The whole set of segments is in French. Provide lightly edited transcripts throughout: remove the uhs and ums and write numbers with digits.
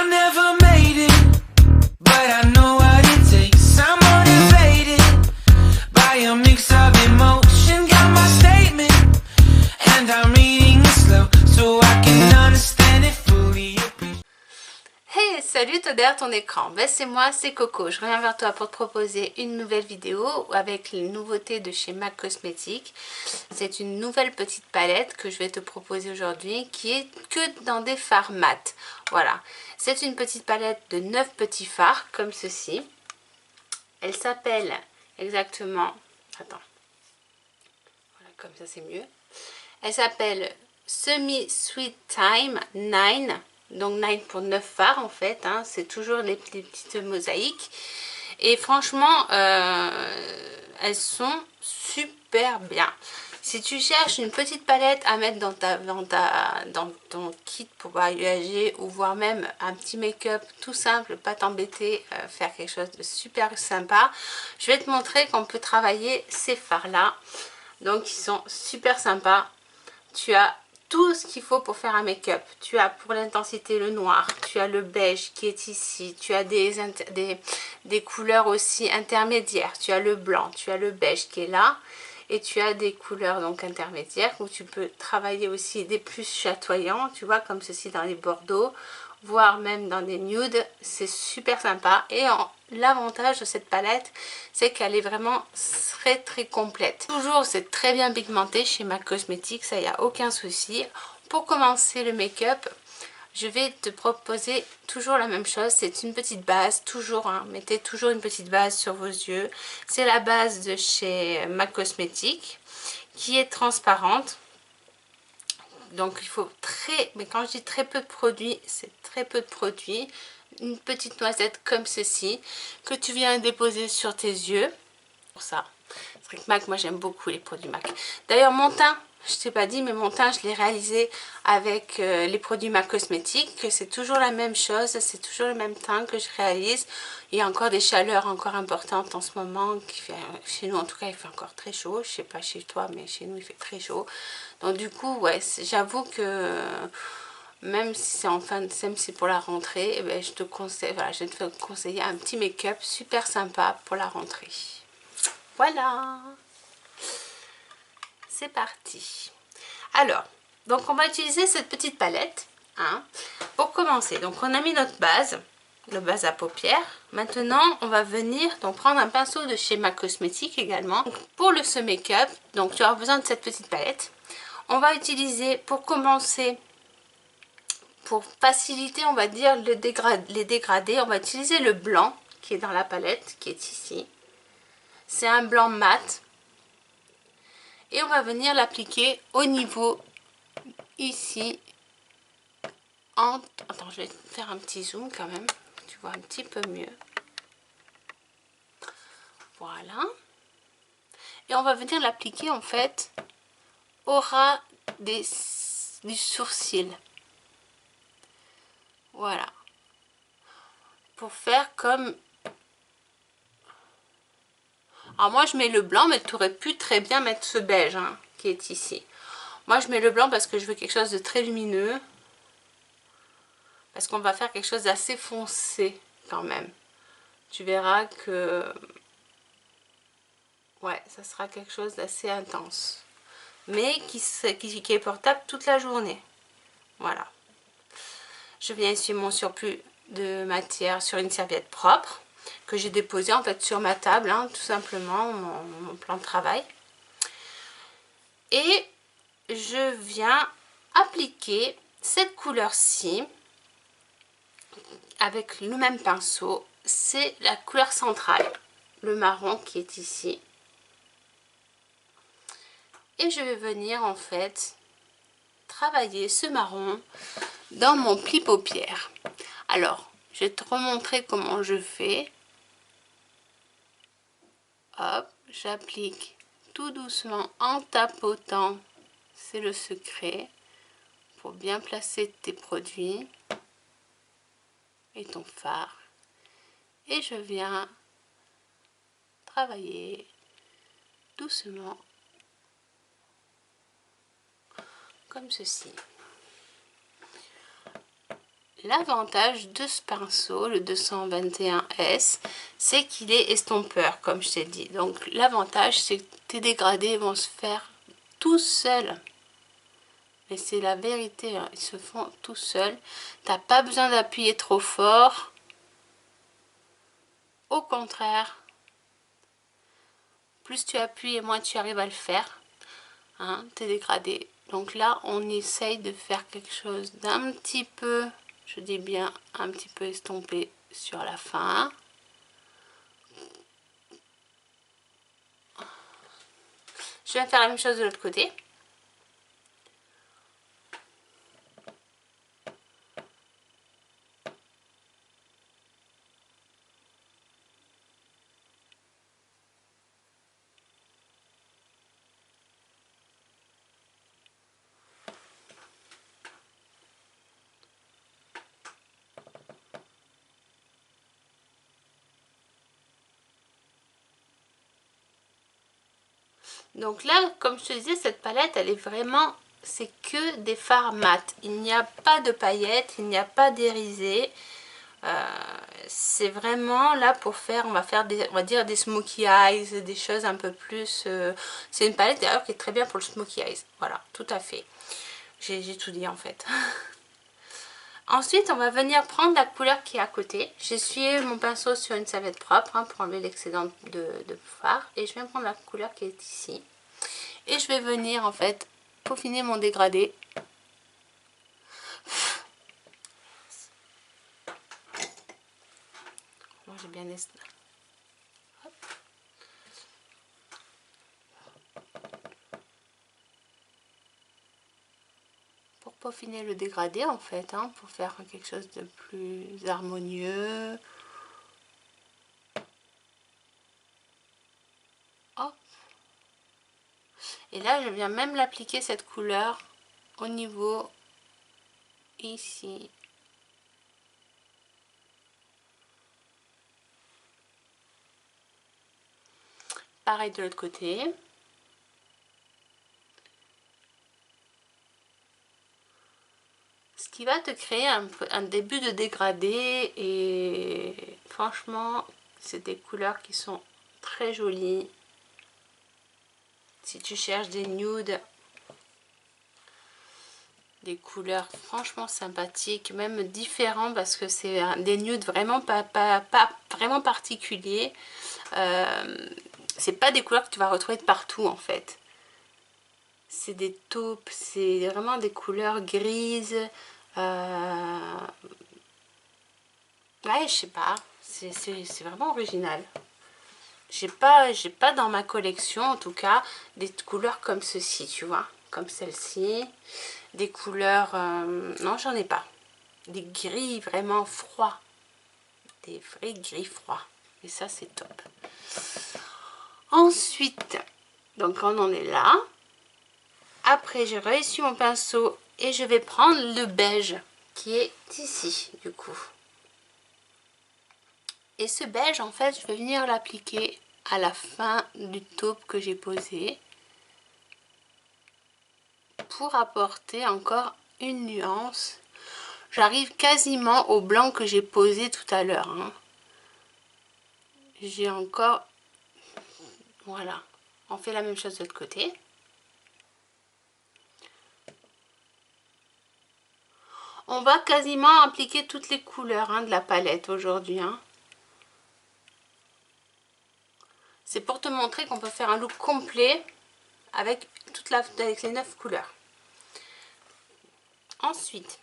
never made it, but I know what it takes. I'm motivated by a mix of emotion. Got my statement, and I'm reading it slow so I can understand it fully. Hey, salut, toi derrière ton écran, ben, c'est moi, c'est Coco. Je reviens vers toi pour te proposer une nouvelle vidéo avec les nouveautés de chez MAC Cosmetics. C'est une nouvelle petite palette que je vais te proposer aujourd'hui qui est que dans des fards mat. Voilà, c'est une petite palette de 9 petits fards comme ceci. Elle s'appelle exactement, attends, voilà, comme ça c'est mieux. Elle s'appelle Semi Sweet Time 9. Donc 9 pour 9 fards en fait, hein. C'est toujours les petites mosaïques. Et franchement, elles sont super bien. Si tu cherches une petite palette à mettre dans ton kit pour voyager ou voire même un petit make-up tout simple, pas t'embêter, faire quelque chose de super sympa, je vais te montrer qu'on peut travailler ces fards là. Donc ils sont super sympas. Tu as tout ce qu'il faut pour faire un make-up. Tu as pour l'intensité le noir, tu as le beige qui est ici, tu as des couleurs aussi intermédiaires, tu as le blanc, tu as le beige qui est là, et tu as des couleurs donc intermédiaires où tu peux travailler aussi des plus chatoyants, tu vois, comme ceci dans les bordeaux, voire même dans des nudes. C'est super sympa. Et l'avantage de cette palette, c'est qu'elle est vraiment très complète. Toujours, c'est très bien pigmenté chez MAC Cosmetics, ça, il n'y a aucun souci. Pour commencer le make-up, je vais te proposer toujours la même chose. C'est une petite base, toujours, hein, mettez toujours une petite base sur vos yeux. C'est la base de chez MAC Cosmetics qui est transparente. Donc il faut mais quand je dis très peu de produits, c'est très peu de produits. Une petite noisette comme ceci que tu viens déposer sur tes yeux. Pour ça, c'est vrai que MAC, moi j'aime beaucoup les produits MAC. D'ailleurs mon teint, je t'ai pas dit, mais mon teint je l'ai réalisé avec les produits MAC Cosmetics. C'est toujours la même chose, c'est toujours le même teint que je réalise. Il y a encore des chaleurs encore importantes en ce moment, qui fait, chez nous en tout cas il fait encore très chaud. Je sais pas chez toi, mais chez nous il fait très chaud. Donc du coup, ouais, j'avoue que même si c'est même si c'est pour la rentrée, eh ben, je te conseille, voilà, je vais te conseiller un petit make-up super sympa pour la rentrée. Voilà, c'est parti. Alors, donc on va utiliser cette petite palette, hein, pour commencer. Donc on a mis notre base, le base à paupières. Maintenant, on va venir donc prendre un pinceau de chez MAC Cosmetics également. Donc, pour ce make-up, donc tu auras besoin de cette petite palette. On va utiliser, pour commencer, pour faciliter, on va dire, les dégradés, on va utiliser le blanc qui est dans la palette, qui est ici. C'est un blanc mat. Et on va venir l'appliquer au niveau, ici. Attends, je vais faire un petit zoom quand même. Tu vois un petit peu mieux. Voilà. Et on va venir l'appliquer, en fait, au ras du sourcil. Voilà. Pour faire comme... Alors moi je mets le blanc, mais tu aurais pu très bien mettre ce beige, hein, qui est ici. Moi je mets le blanc parce que je veux quelque chose de très lumineux. Parce qu'on va faire quelque chose d'assez foncé quand même. Tu verras que... ouais, ça sera quelque chose d'assez intense. Mais qui est portable toute la journée. Voilà. Je viens essuyer mon surplus de matière sur une serviette propre que j'ai déposé en fait sur ma table, hein, tout simplement, mon plan de travail. Et je viens appliquer cette couleur-ci avec le même pinceau. C'est la couleur centrale, le marron qui est ici. Et je vais venir en fait travailler ce marron dans mon pli paupière. Alors, je vais te remontrer comment je fais. Hop, j'applique tout doucement en tapotant, c'est le secret pour bien placer tes produits et ton fard. Et je viens travailler doucement comme ceci. l'avantage de ce pinceau, le 221S, c'est qu'il est estompeur, comme je t'ai dit. Donc l'avantage, c'est que tes dégradés vont se faire tout seuls. Mais c'est la vérité, hein, ils se font tout seuls. T'as pas besoin d'appuyer trop fort. Au contraire, plus tu appuies et moins tu arrives à le faire, hein, tes dégradés. Donc là, on essaye de faire quelque chose d'un petit peu, je dis bien un petit peu estompé sur la fin. Je vais faire la même chose de l'autre côté. Donc là, comme je te disais, cette palette, elle est vraiment, c'est que des fards mat. Il n'y a pas de paillettes, il n'y a pas d'irisé. C'est vraiment là pour faire, on va dire des smokey eyes, des choses un peu plus. C'est une palette d'ailleurs qui est très bien pour le smokey eyes. Voilà, tout à fait. J'ai tout dit en fait. Ensuite, on va venir prendre la couleur qui est à côté. J'ai essuyé mon pinceau sur une serviette propre, hein, pour enlever l'excédent de fard. Et je vais prendre la couleur qui est ici. Et je vais venir en fait peaufiner mon dégradé. Moi j'ai bien hop. Pour peaufiner le dégradé en fait, hein, pour faire quelque chose de plus harmonieux. Hop. Et là je viens même l'appliquer cette couleur au niveau ici. Pareil de l'autre côté. Ce qui va te créer un début de dégradé et franchement, c'est des couleurs qui sont très jolies. Si tu cherches des nudes, des couleurs franchement sympathiques, même différents parce que c'est des nudes vraiment pas vraiment particuliers. C'est pas des couleurs que tu vas retrouver de partout en fait. C'est des taupes, c'est vraiment des couleurs grises. Ouais, je sais pas, c'est vraiment original. J'ai pas dans ma collection en tout cas des couleurs comme ceci, tu vois, comme celle-ci. Des couleurs, non j'en ai pas. Des gris vraiment froids, des vrais gris froids. Et ça c'est top. Ensuite, donc on en est là. Après je réessuie mon pinceau et je vais prendre le beige qui est ici du coup. Et ce beige en fait je vais venir l'appliquer à la fin du taupe que j'ai posé pour apporter encore une nuance. J'arrive quasiment au blanc que j'ai posé tout à l'heure, hein. J'ai encore, voilà, on fait la même chose de l'autre côté. On va quasiment appliquer toutes les couleurs, hein, de la palette aujourd'hui, hein. C'est pour te montrer qu'on peut faire un look complet avec avec les 9 couleurs. Ensuite,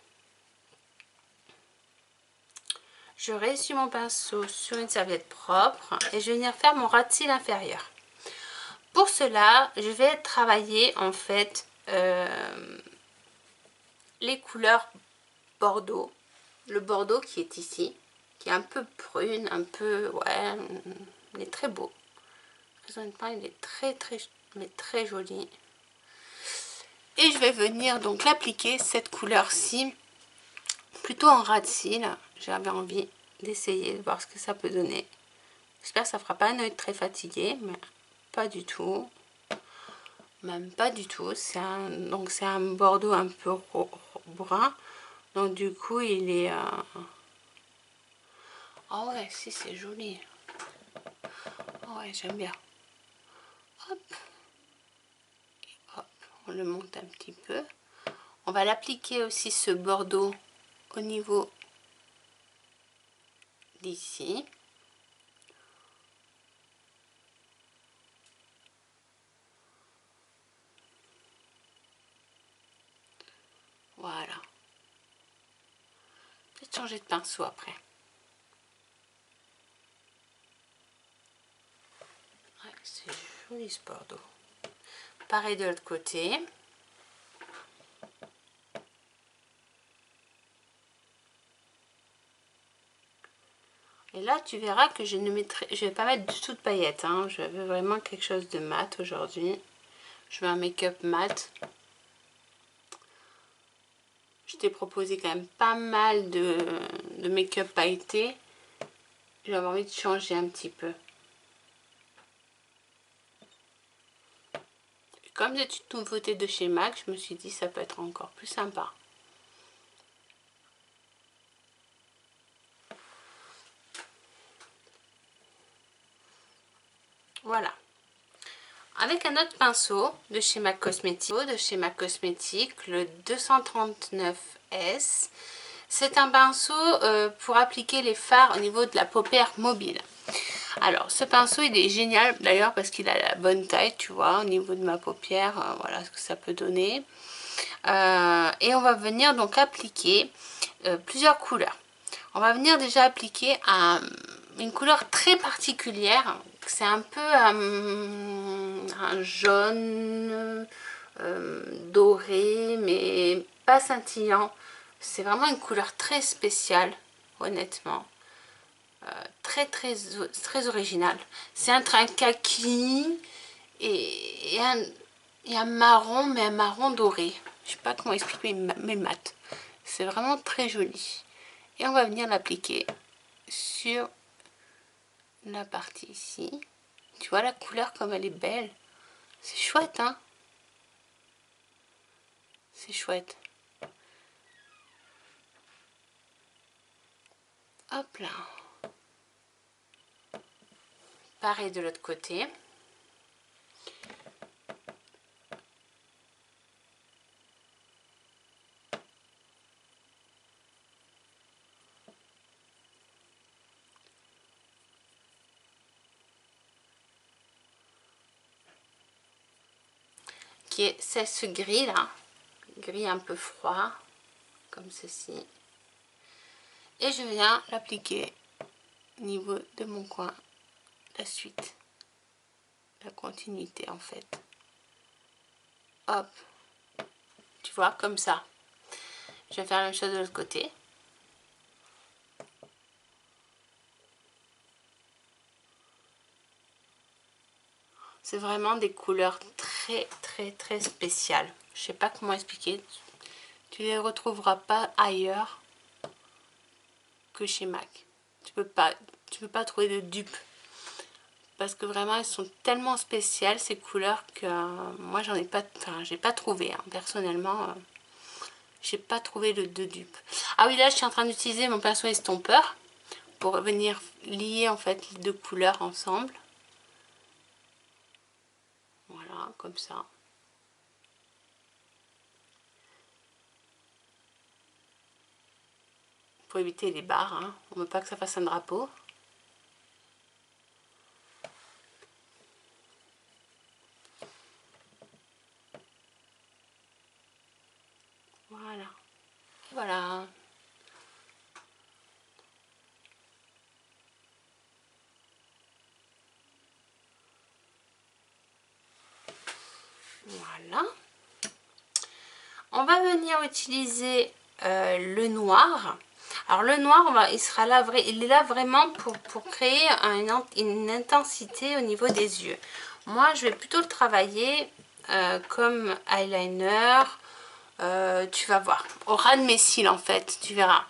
je réessuie mon pinceau sur une serviette propre et je vais venir faire mon ras de cils inférieur. Pour cela, je vais travailler en fait les couleurs bordeaux. Le bordeaux qui est ici, qui est un peu prune, un peu, ouais, il est très beau. Honnêtement, il est très joli. Et je vais venir donc l'appliquer, cette couleur-ci, plutôt en ras de cils. J'avais envie d'essayer de voir ce que ça peut donner. J'espère que ça fera pas un œil très fatigué, mais pas du tout. Même pas du tout. Donc c'est un bordeaux un peu brun. Donc du coup, il est... Ah ouais, si, c'est joli. Ah ouais, j'aime bien. Hop. Hop, on le monte un petit peu. On va l'appliquer aussi, ce bordeaux, au niveau d'ici. Voilà. Peut-être changer de pinceau après. Ouais, c'est joli ce bordeaux. Pareil de l'autre côté. Et là, tu verras que je ne vais pas mettre du tout de paillettes. Hein. Je veux vraiment quelque chose de mat aujourd'hui. Je veux un make-up mat. Je t'ai proposé quand même pas mal de make-up pailleté. J'avais envie de changer un petit peu. Et comme c'est une nouveauté de chez MAC, je me suis dit ça peut être encore plus sympa. Voilà. Avec un autre pinceau de chez MAC Cosmetics, le 239S. C'est un pinceau pour appliquer les fards au niveau de la paupière mobile. Alors, ce pinceau, il est génial d'ailleurs parce qu'il a la bonne taille, tu vois, au niveau de ma paupière. Voilà ce que ça peut donner. Et on va venir donc appliquer plusieurs couleurs. On va venir déjà appliquer une couleur très particulière. C'est un peu un jaune doré, mais pas scintillant. C'est vraiment une couleur très spéciale, honnêtement. Très originale. C'est un kaki et un marron, mais un marron doré. Je sais pas comment expliquer, mais mat. C'est vraiment très joli. Et on va venir l'appliquer sur la partie ici. Tu vois la couleur comme elle est belle. C'est chouette, hein? C'est chouette. Hop là. Pareil de l'autre côté. C'est ce gris là, gris un peu froid, comme ceci. Et je viens l'appliquer au niveau de mon coin, la suite, la continuité en fait. Hop, tu vois, comme ça. Je vais faire la même chose de l'autre côté. C'est vraiment des couleurs très spéciales. Je sais pas comment expliquer. Tu les retrouveras pas ailleurs que chez MAC. Tu peux pas trouver de dupe. Parce que vraiment elles sont tellement spéciales ces couleurs que moi j'en ai pas, enfin j'ai pas trouvé hein. Personnellement j'ai pas trouvé de dupe. Ah oui, là je suis en train d'utiliser mon pinceau estompeur pour venir lier en fait les deux couleurs ensemble. Voilà, comme ça. Pour éviter les barres, hein. On ne veut pas que ça fasse un drapeau. Voilà. Voilà. Voilà. On va venir utiliser le noir. Alors le noir, il est là vraiment pour créer une intensité au niveau des yeux. Moi, je vais plutôt le travailler comme eyeliner. Tu vas voir, au ras de mes cils en fait, tu verras.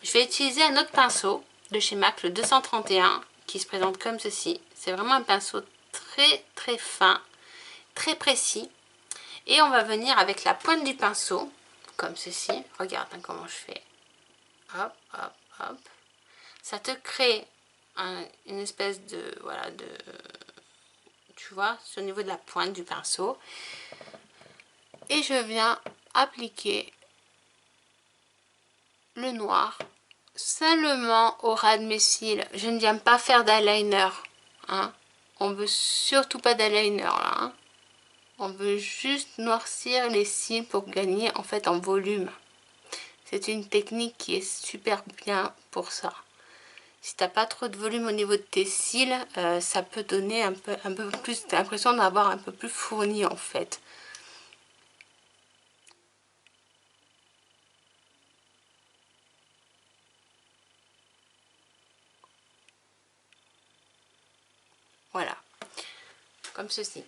Je vais utiliser un autre pinceau de chez MAC, le 231, qui se présente comme ceci. C'est vraiment un pinceau très fin, très précis. Et on va venir avec la pointe du pinceau, comme ceci. Regarde hein, comment je fais. hop, hop, hop. Ça te crée une espèce de, voilà, tu vois, au niveau de la pointe du pinceau. Et je viens appliquer le noir seulement au ras de mes cils. Je ne viens pas faire d'eyeliner, hein. On veut surtout pas d'eyeliner là, hein. On veut juste noircir les cils pour gagner en fait en volume. C'est une technique qui est super bien pour ça. Si t'as pas trop de volume au niveau de tes cils, ça peut donner un peu plus, t'as l'impression d'avoir un peu plus fourni en fait. Voilà, comme ceci.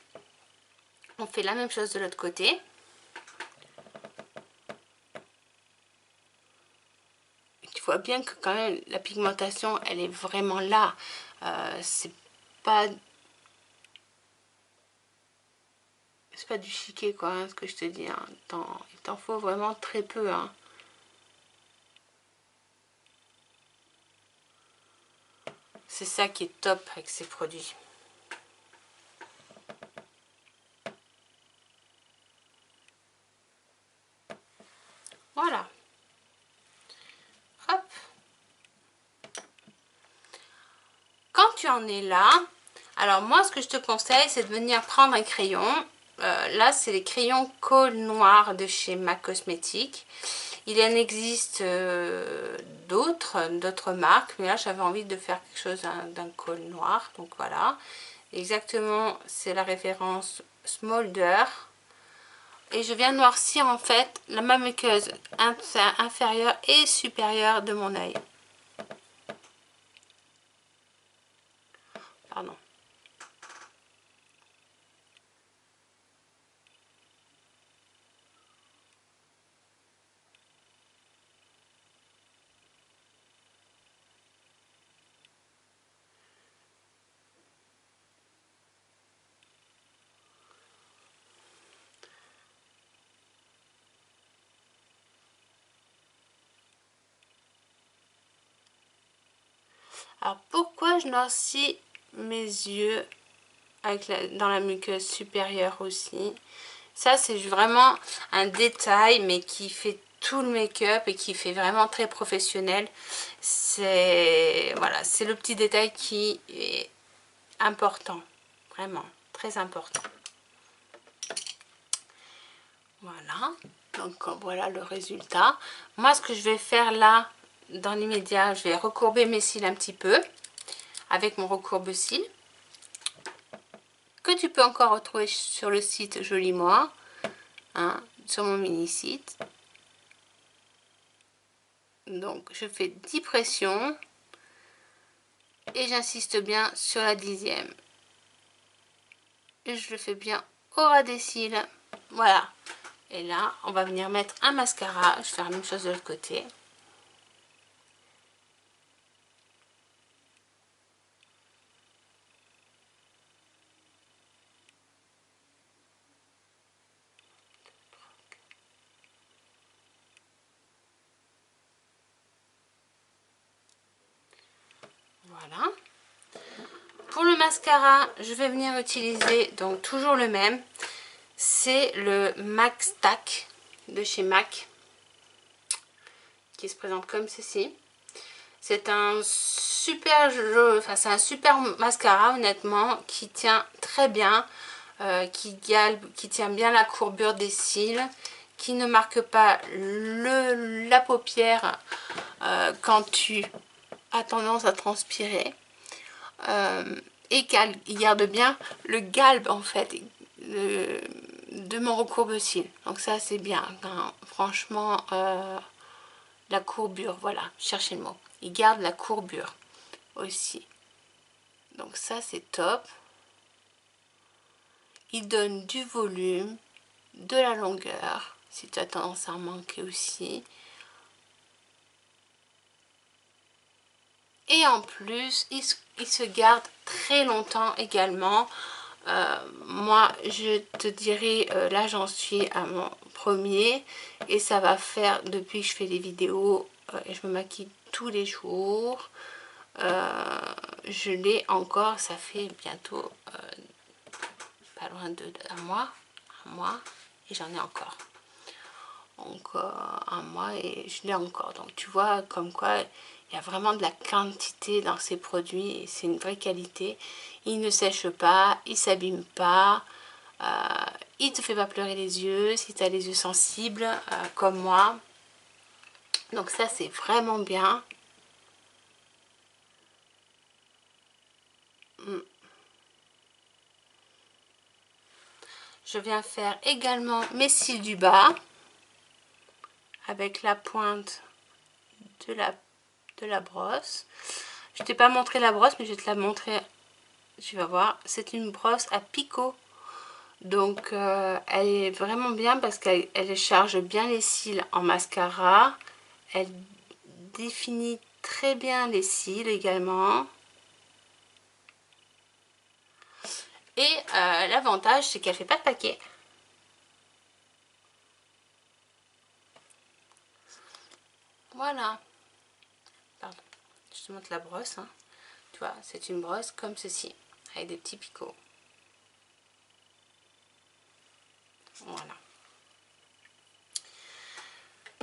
On fait la même chose de l'autre côté. Tu vois bien que quand même la pigmentation, elle est vraiment là. C'est pas du chiquet quoi, hein, ce que je te dis. Hein. Il t'en faut vraiment très peu. Hein. C'est ça qui est top avec ces produits. Voilà. Hop. Quand tu en es là, alors moi ce que je te conseille c'est de venir prendre un crayon. Là c'est les crayons colle noir de chez MAC Cosmetics. Il en existe d'autres marques, mais là j'avais envie de faire quelque chose d'un col noir, donc voilà. Exactement, c'est la référence Smolder. Et je viens noircir en fait la mamequeuse inférieure et supérieure de mon œil. Pardon. Alors pourquoi je noircis mes yeux avec dans la muqueuse supérieure aussi? Ça c'est vraiment un détail mais qui fait tout le make-up et qui fait vraiment très professionnel. C'est voilà, c'est le petit détail qui est important, vraiment très important. Voilà, donc voilà le résultat. Moi ce que je vais faire là dans l'immédiat, je vais recourber mes cils un petit peu avec mon recourbe-cils que tu peux encore retrouver sur le site Joli Moi, hein, sur mon mini site. Donc je fais 10 pressions et j'insiste bien sur la 10e. Et je le fais bien au ras des cils. Voilà. Et là, on va venir mettre un mascara. Je vais faire la même chose de l'autre côté. Voilà. Pour le mascara, je vais venir utiliser donc toujours le même. C'est le MAC Stack de chez MAC qui se présente comme ceci. C'est un super jeu, enfin c'est un super mascara honnêtement qui tient très bien, qui tient bien la courbure des cils, qui ne marque pas la paupière quand tu as tendance à transpirer. Et il garde bien le galbe en fait de mon recourbe-cils. Donc ça c'est bien, hein. Franchement la courbure, voilà, cherchez le mot. Il garde la courbure aussi. Donc ça c'est top. Il donne du volume, de la longueur, si tu as tendance à en manquer aussi. Et en plus, il se garde très longtemps également. Moi, je te dirais, là j'en suis à mon premier. Et ça va faire, depuis que je fais les vidéos, et je me maquille tous les jours. Je l'ai encore, ça fait bientôt pas loin d'un mois, et j'en ai encore. Donc un mois et je l'ai encore. Donc tu vois comme quoi il y a vraiment de la quantité dans ces produits et c'est une vraie qualité. Il ne sèche pas, il s'abîme pas, il te fait pas pleurer les yeux si tu as les yeux sensibles comme moi. Donc ça c'est vraiment bien. Je viens faire également mes cils du bas avec la pointe de la brosse. Je t'ai pas montré la brosse, mais je vais te la montrer. Tu vas voir, c'est une brosse à picot. Donc elle est vraiment bien parce qu'elle charge bien les cils en mascara. Elle définit très bien les cils également. Et l'avantage, c'est qu'elle fait pas de paquet. Voilà. Pardon. Je te montre la brosse. Hein. Tu vois, c'est une brosse comme ceci, avec des petits picots. Voilà.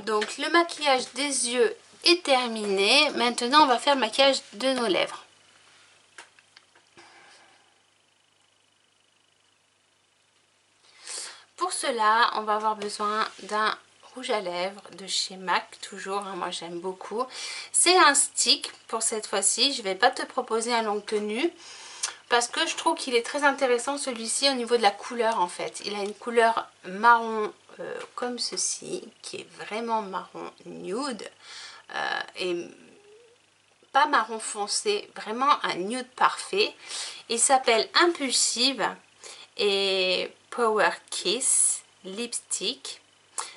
Donc le maquillage des yeux est terminé. Maintenant, on va faire le maquillage de nos lèvres. Pour cela, on va avoir besoin d'un rouge à lèvres de chez MAC, toujours, hein, moi j'aime beaucoup. C'est un stick pour cette fois-ci, je ne vais pas te proposer un longue tenue parce que je trouve qu'il est très intéressant celui-ci au niveau de la couleur en fait. Il a une couleur marron comme ceci, qui est vraiment marron nude et pas marron foncé, vraiment un nude parfait. Il s'appelle Impulsive et Power Kiss Lipstick.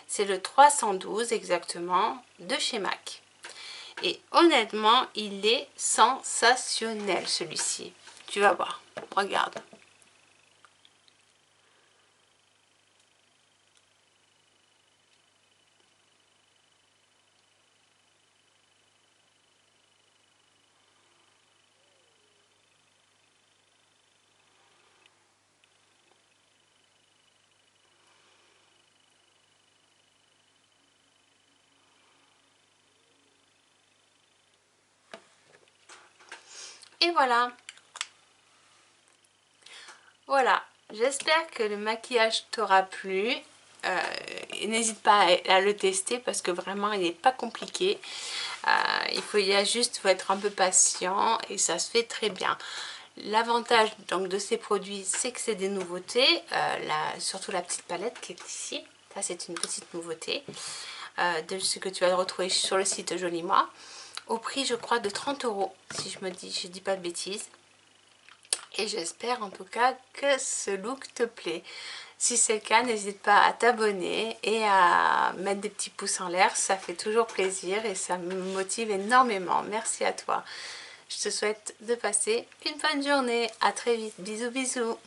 C'est le 312 exactement de chez MAC. Et honnêtement, il est sensationnel celui-ci. Tu vas voir, regarde. Et voilà. Voilà. J'espère que le maquillage t'aura plu. N'hésite pas à le tester parce que vraiment il n'est pas compliqué. Il y a juste faut être un peu patient et ça se fait très bien. L'avantage donc de ces produits, c'est que c'est des nouveautés. Surtout la petite palette qui est ici. Ça c'est une petite nouveauté de ce que tu vas retrouver sur le site Joli Moi. Au prix je crois de 30 €, si je dis pas de bêtises. Et j'espère en tout cas que ce look te plaît. Si c'est le cas, n'hésite pas à t'abonner et à mettre des petits pouces en l'air. Ça fait toujours plaisir et ça me motive énormément. Merci à toi. Je te souhaite de passer une bonne journée. À très vite. Bisous bisous.